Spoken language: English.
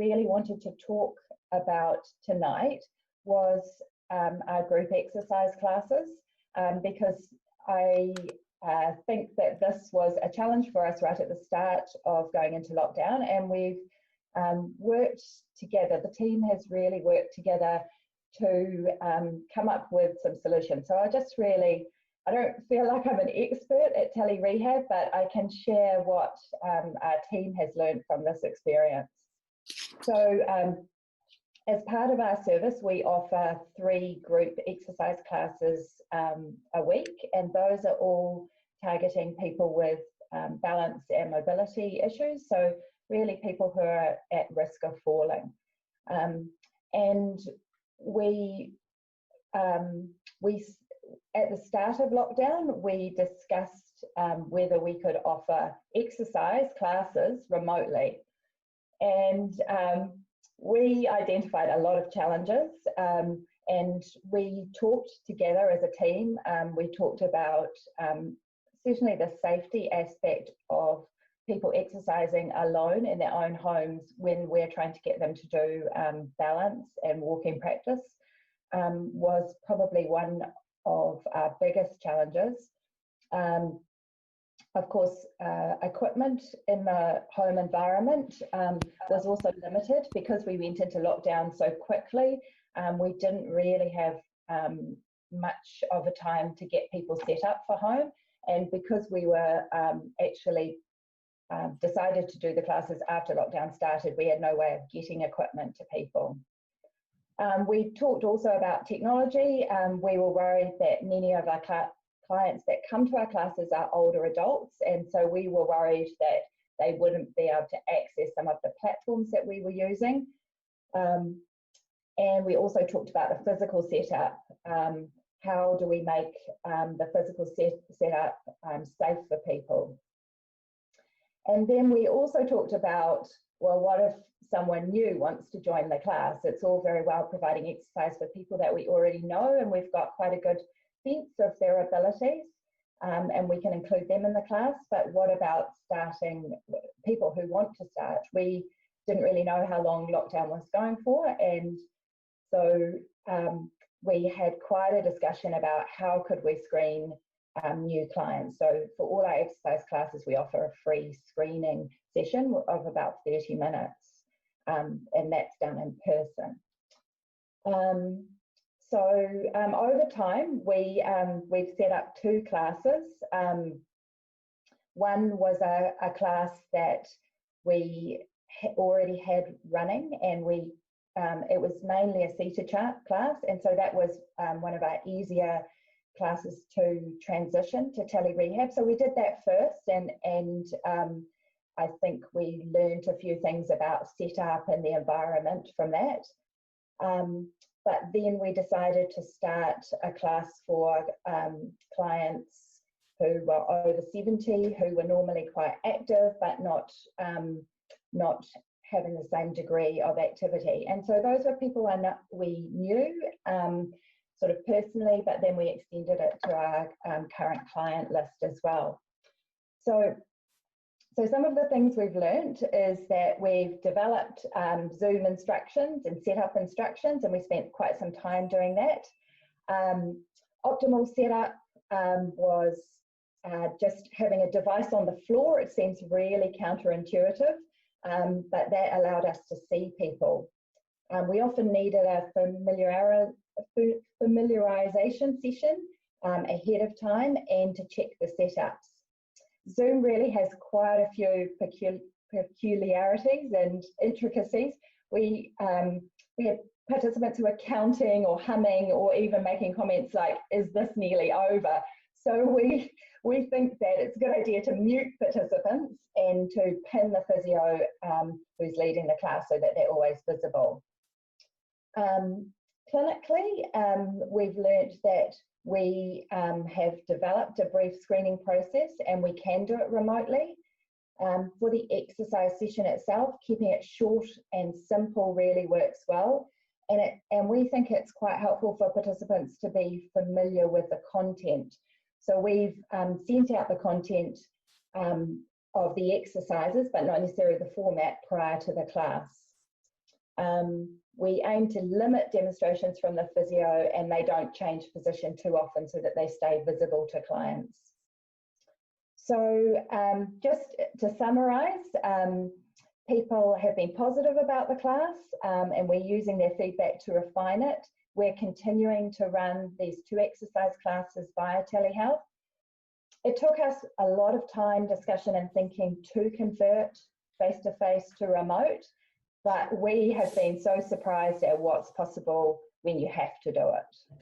really wanted to talk about tonight was our group exercise classes, because I think that this was a challenge for us right at the start of going into lockdown, and we've worked together. The team has really worked together to come up with some solutions. So I don't feel like I'm an expert at tele-rehab, but I can share what our team has learned from this experience. So as part of our service, we offer 3 group exercise classes a week, and those are all targeting people with balance and mobility issues. So really people who are at risk of falling. And we at the start of lockdown, we discussed whether we could offer exercise classes remotely. And we identified a lot of challenges, and we talked together as a team. We talked about certainly the safety aspect of people exercising alone in their own homes when we're trying to get them to do balance and walking practice, was probably one of our biggest challenges. Of course, equipment in the home environment was also limited because we went into lockdown so quickly. We didn't really have much of a time to get people set up for home, and because we were actually decided to do the classes after lockdown started, we had no way of getting equipment to people. We talked also about technology. We were worried that many of our clients that come to our classes are older adults, and so we were worried that they wouldn't be able to access some of the platforms that we were using. And we also talked about the physical setup. How do we make the physical setup safe for people? And then we also talked about, well, what if someone new wants to join the class? It's all very well providing exercise for people that we already know, and we've got quite a good sense of their abilities, and we can include them in the class. But what about starting people who want to start? We didn't really know how long lockdown was going for, and so we had quite a discussion about how could we screen new clients. So for all our exercise classes, we offer a free screening session of about 30 minutes, and that's done in person. So over time, we've set up 2 classes. One was a class that we already had running, and it was mainly a seated class, and so that was one of our easier classes to transition to tele-rehab. So we did that first, and I think we learned a few things about setup and the environment from that. But then we decided to start a class for clients who were over 70, who were normally quite active, but not having the same degree of activity. And so those were people we knew sort of personally, but then we extended it to our current client list as well. So some of the things we've learned is that we've developed Zoom instructions and setup instructions, and we spent quite some time doing that. Optimal setup was just having a device on the floor. It seems really counterintuitive, but that allowed us to see people. We often needed a familiarization session ahead of time and to check the setups. Zoom really has quite a few peculiarities and intricacies. We had participants who were counting or humming or even making comments like, "Is this nearly over?" So we think that it's a good idea to mute participants and to pin the physio who's leading the class so that they're always visible. Clinically, we've learned that we have developed a brief screening process, and we can do it remotely. For the exercise session itself, keeping it short and simple really works well. And we think it's quite helpful for participants to be familiar with the content. So we've sent out the content of the exercises, but not necessarily the format prior to the class. We aim to limit demonstrations from the physio and they don't change position too often so that they stay visible to clients. So just to summarise, people have been positive about the class and we're using their feedback to refine it. We're continuing to run these 2 exercise classes via telehealth. It took us a lot of time, discussion and thinking to convert face-to-face to remote, but we have been so surprised at what's possible when you have to do it.